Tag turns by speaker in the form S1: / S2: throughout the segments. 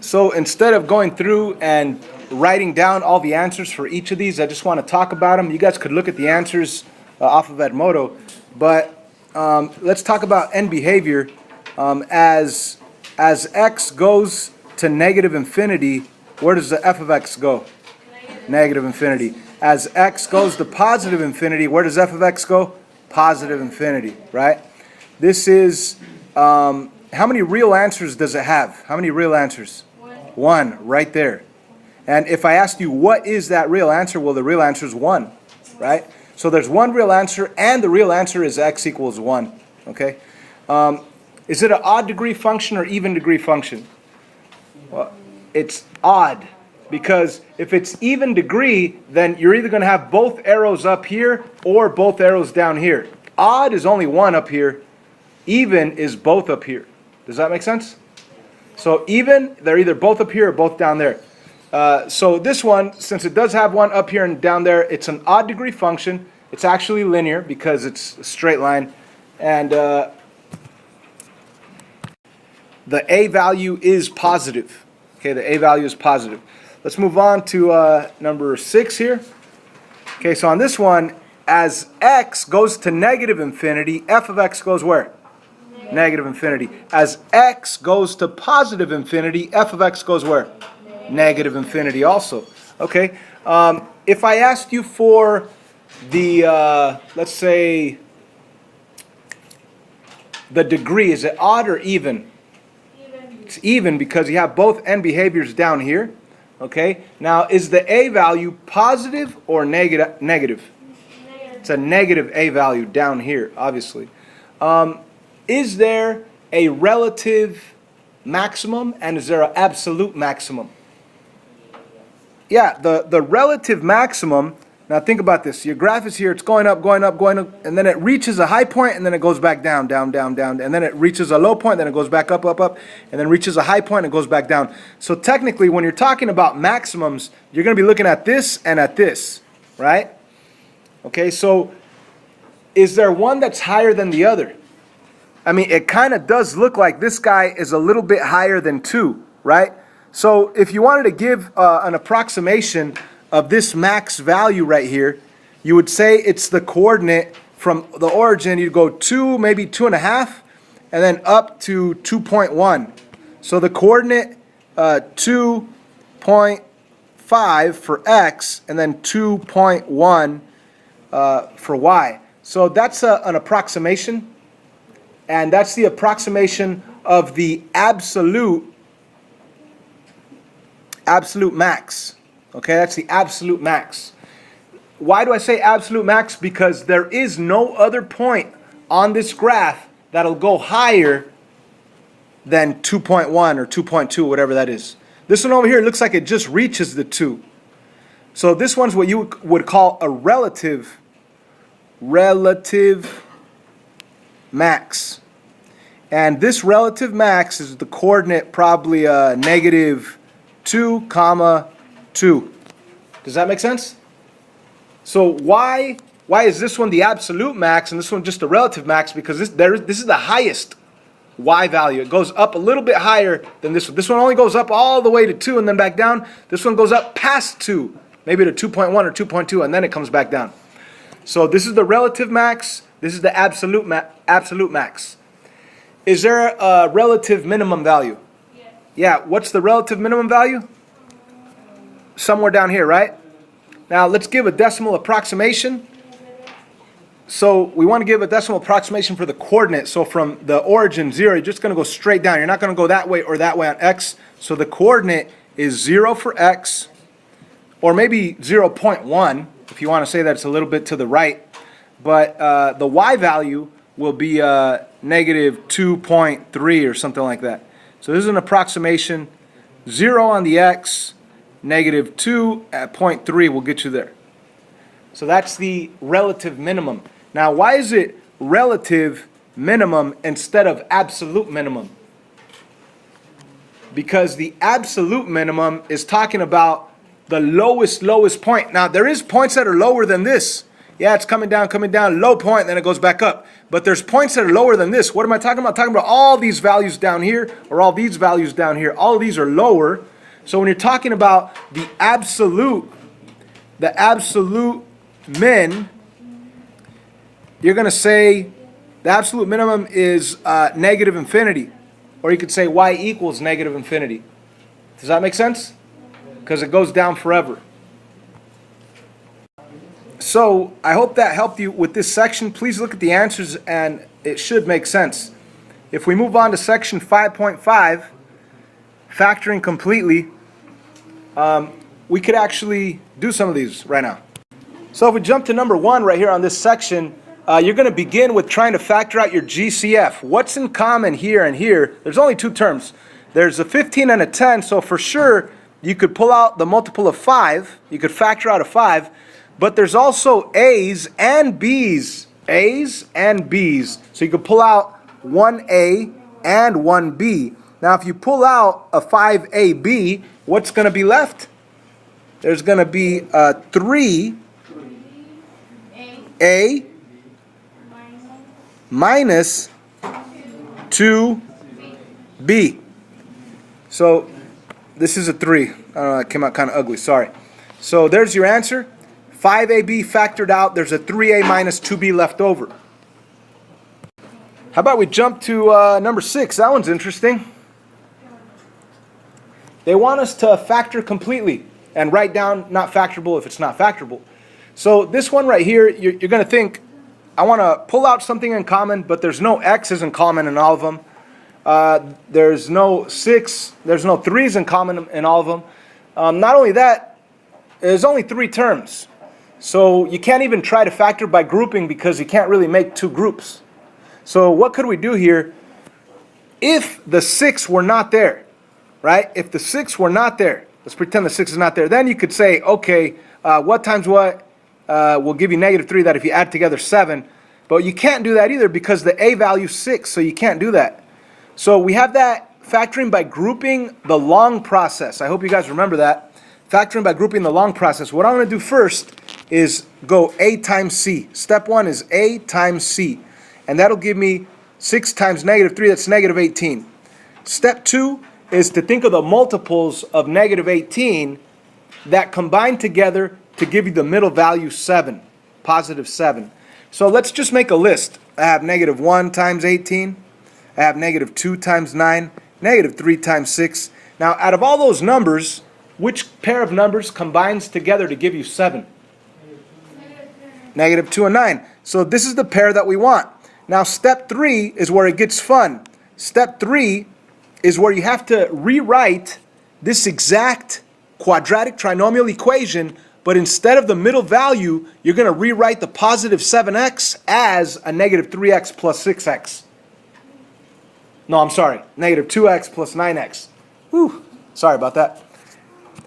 S1: So instead of going through and writing down all the answers for each of these, I just want to talk about them. You guys could look at the answers off of Edmodo, but let's talk about end behavior. As x goes to negative infinity, where does the f of x go? Negative infinity. As x goes to positive infinity, where does f of x go? Positive infinity, right? This is, how many real answers does it have? How many real answers? One, right there. And if I asked you, what is that real answer? Well, the real answer is 1, right? So there's one real answer, and the real answer is x equals 1, okay? Is it an odd degree function or even degree function? Well, it's odd, because if it's even degree, then you're either going to have both arrows up here or both arrows down here. Odd is only one up here. Even is both up here. Does that make sense? So even, they're either both up here or both down there. So this one, since it does have one up here and down there, it's an odd degree function. It's actually linear because it's a straight line. And the a value is positive. Okay, the a value is positive. Let's move on to number 6 here. Okay, so on this one, as x goes to negative infinity, f of x goes where? Negative infinity. As x goes to positive infinity, f of x goes where? Negative infinity also. Okay. If I asked you for the, let's say, the degree, is it odd or even? It's even because you have both end behaviors down here. Okay. Now, is the a value positive or negative? It's a negative a value down here, obviously. Is there a relative maximum and is there an absolute maximum? Yeah, the relative maximum, now think about this. Your graph is here, it's going up, going up, going up, and then it reaches a high point and then it goes back down, down, down, down, and then it reaches a low point, then it goes back up, up, up, and then reaches a high point and goes back down. So technically, when you're talking about maximums, you're going to be looking at this and at this, right? Okay, so is there one that's higher than the other? I mean, it kind of does look like this guy is a little bit higher than 2, right? So if you wanted to give an approximation of this max value right here, you would say it's the coordinate from the origin. You'd go 2, maybe 2.5, and then up to 2.1. So the coordinate 2.5 for x, and then 2.1 for y. So that's an approximation. And that's the approximation of the absolute max. Okay, that's the absolute max. Why do I say absolute max? Because there is no other point on this graph that'll go higher than 2.1 or 2.2, whatever that is. This one over here looks like it just reaches the 2. So this one's what you would call a relative max. And this relative max is the coordinate probably negative 2, 2. Does that make sense? So why is this one the absolute max and this one just the relative max? Because this is the highest y value. It goes up a little bit higher than this one. This one only goes up all the way to 2 and then back down. This one goes up past 2, maybe to 2.1 or 2.2, and then it comes back down. So this is the relative max. This is the absolute max. Is there a relative minimum value? Yeah, what's the relative minimum value? Somewhere down here, right? Now let's give a decimal approximation. So we want to give a decimal approximation for the coordinate. So from the origin 0, you're just going to go straight down. You're not going to go that way or that way on x. So the coordinate is 0 for x, or maybe 0.1 if you want to say that it's a little bit to the right. But the y value will be negative 2.3 or something like that. So this is an approximation. 0 on the x, negative 2 at 0.3 will get you there. So that's the relative minimum. Now, why is it relative minimum instead of absolute minimum? Because the absolute minimum is talking about the lowest point. Now, there is points that are lower than this. Yeah, it's coming down, low point, then it goes back up. But there's points that are lower than this. What am I talking about? I'm talking about all these values down here, or all these values down here. All of these are lower. So when you're talking about the absolute min, you're going to say the absolute minimum is negative infinity. Or you could say y equals negative infinity. Does that make sense? Because it goes down forever. So I hope that helped you with this section. Please look at the answers and it should make sense. If we move on to section 5.5, factoring completely, we could actually do some of these right now. So if we jump to number 1 right here on this section, you're going to begin with trying to factor out your GCF. What's in common here and here? There's only 2 terms. There's a 15 and a 10, so for sure you could pull out the multiple of 5. You could factor out a 5. But there's also A's and B's. A's and B's. So you could pull out 1A and 1B. Now if you pull out a 5AB, what's going to be left? There's going to be 3A minus 2B. So this is a 3. I don't know, it came out kind of ugly, sorry. So there's your answer. 5AB factored out, there's a 3A minus 2B left over. How about we jump to number 6? That one's interesting. They want us to factor completely and write down not factorable if it's not factorable. So this one right here, you're going to think, I want to pull out something in common, but there's no X's in common in all of them. There's no 6, there's no 3's in common in all of them. Not only that, there's only 3 terms. So you can't even try to factor by grouping because you can't really make 2 groups. So what could we do here? If the 6 were not there, right? If the 6 were not there, let's pretend the 6 is not there, then you could say, okay, what times what will give you negative 3, that if you add together 7. But you can't do that either because the A value is 6, so you can't do that. So we have that factoring by grouping the long process. I hope you guys remember that. Factoring by grouping the long process. What I'm going to do first is go A times C. Step 1 is A times C. And that'll give me 6 times negative 3, that's negative 18. Step 2 is to think of the multiples of negative 18 that combine together to give you the middle value 7, positive 7. So let's just make a list. I have negative 1 times 18. I have negative 2 times 9. Negative 3 times 6. Now, out of all those numbers, which pair of numbers combines together to give you 7? Negative 2 and 9. So this is the pair that we want. Now, step 3 is where it gets fun. Step 3 is where you have to rewrite this exact quadratic trinomial equation, but instead of the middle value, you're going to rewrite the positive 7x as a negative 3x plus 6x. No, I'm sorry. Negative 2x plus 9x. Whew. Sorry about that.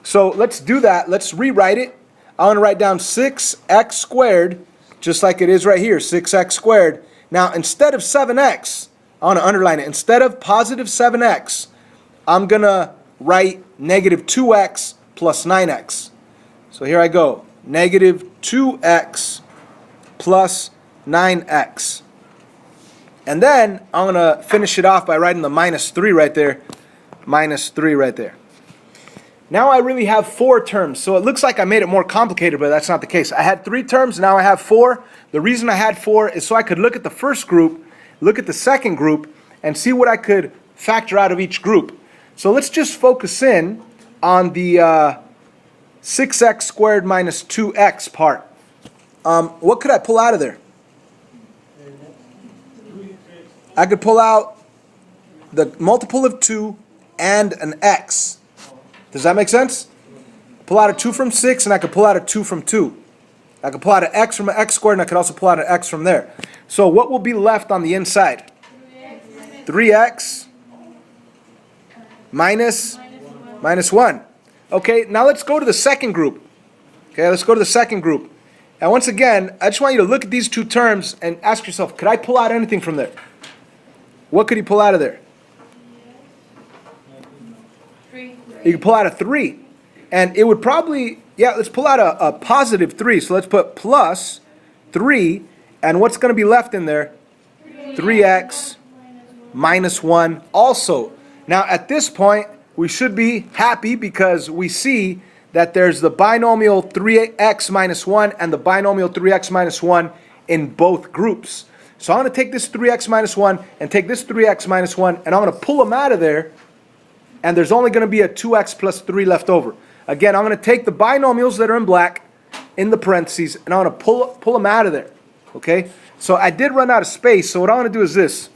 S1: So let's do that. Let's rewrite it. I want to write down 6x squared, just like it is right here, 6x squared. Now, instead of 7x, I want to underline it. Instead of positive 7x, I'm going to write negative 2x plus 9x. So here I go. Negative 2x plus 9x. And then I'm going to finish it off by writing the minus 3 right there. Minus 3 right there. Now I really have 4 terms. So it looks like I made it more complicated, but that's not the case. I had 3 terms, now I have 4. The reason I had 4 is so I could look at the first group, look at the second group, and see what I could factor out of each group. So let's just focus in on the 6x squared minus 2x part. What could I pull out of there? I could pull out the multiple of 2 and an x. Does that make sense? Pull out a 2 from 6 and I could pull out a 2 from 2. I could pull out an x from an x squared and I could also pull out an x from there. So what will be left on the inside? 3x minus 1. Okay, now let's go to the second group. Okay, let's go to the second group. And once again, I just want you to look at these 2 terms and ask yourself, could I pull out anything from there? What could he pull out of there?
S2: 3.
S1: You could pull out a 3. And it would probably, yeah, let's pull out a positive 3. So let's put plus 3, and what's going to be left in there? 3x minus 1 also. Now at this point, we should be happy because we see that there's the binomial 3x minus 1 and the binomial 3x minus 1 in both groups. So I'm going to take this 3x minus 1 and take this 3x minus 1, and I'm going to pull them out of there, and there's only going to be a 2x plus 3 left over. Again, I'm going to take the binomials that are in black in the parentheses, and I'm going to pull them out of there. Okay? So I did run out of space, so what I'm going to do is this.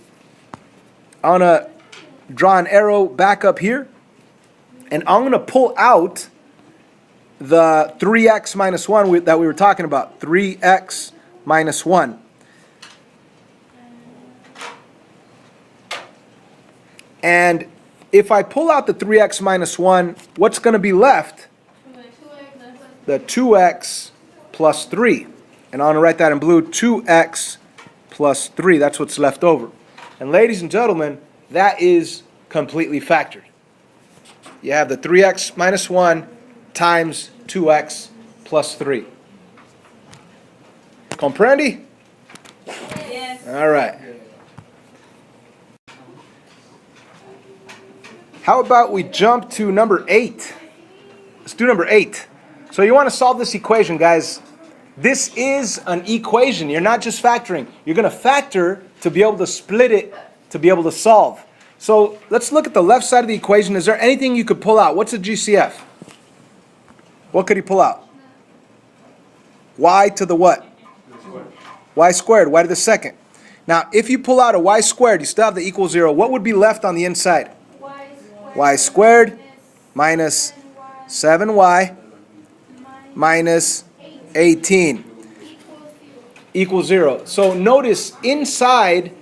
S1: I'm going to draw an arrow back up here, and I'm going to pull out the 3x minus 1 that we were talking about. 3x minus 1. And if I pull out the 3x minus 1, what's going to be left? The 2x plus 3. And I'm going to write that in blue, 2x plus 3. That's what's left over. And ladies and gentlemen, that is completely factored. You have the 3x minus 1 times 2x plus 3. Comprendi?
S2: Yes.
S1: All right. How about we jump to number 8? Let's do number 8. So you want to solve this equation, guys. This is an equation. You're not just factoring. You're going to factor to be able to split it to be able to solve. So let's look at the left side of the equation. Is there anything you could pull out? What's a GCF? What could he pull out? Y to the what? Y squared. Y to the second. Now, if you pull out a y squared, you still have the equal 0. What would be left on the inside? Y squared minus 7y minus 18 equals 0. So notice inside,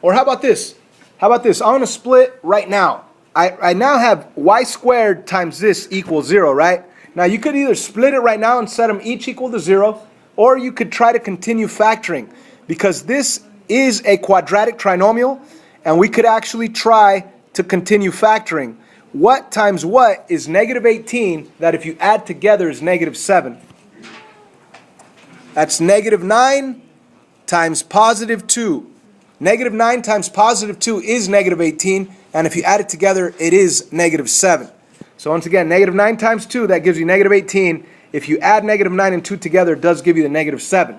S1: or how about this? How about this? I'm going to split right now. I now have y squared times this equals 0, right? Now you could either split it right now and set them each equal to 0, or you could try to continue factoring, because this is a quadratic trinomial, and we could actually try to continue factoring. What times what is negative 18 that if you add together is negative 7? That's negative 9 times positive 2. Negative 9 times positive 2 is negative 18, and if you add it together, it is negative 7. So once again, negative 9 times 2, that gives you negative 18. If you add negative 9 and 2 together, it does give you the negative 7.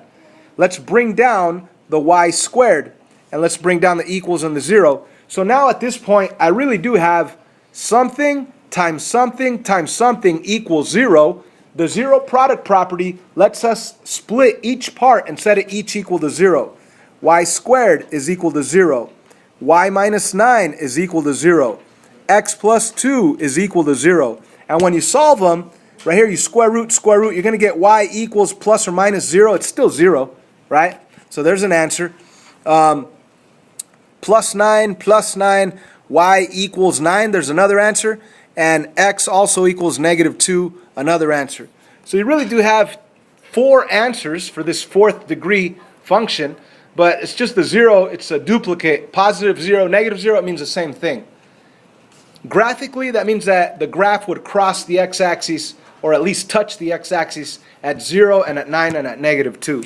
S1: Let's bring down the y squared, and let's bring down the equals and the 0. So now at this point, I really do have something times something times something equals 0. The 0 product property lets us split each part and set it each equal to 0. Y squared is equal to 0. Y minus 9 is equal to 0. X plus 2 is equal to 0. And when you solve them, right here you square root, you're going to get y equals plus or minus 0. It's still 0, right? So there's an answer. Plus 9, y equals 9, there's another answer. And x also equals negative 2, another answer. So you really do have 4 answers for this 4th degree function, but it's just the 0, it's a duplicate. Positive 0, negative 0, it means the same thing. Graphically, that means that the graph would cross the x-axis, or at least touch the x-axis at 0 and at 9 and at negative 2.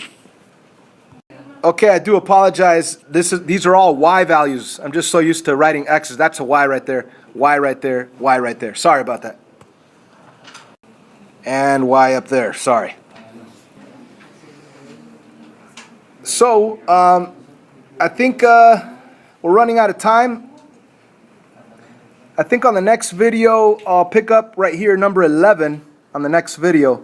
S1: Okay, I do apologize. These are all y values. I'm just so used to writing x's. That's a y right there, y right there, y right there. Sorry about that. And y up there. Sorry. So, I think we're running out of time. I think on the next video, I'll pick up right here, number 11, on the next video.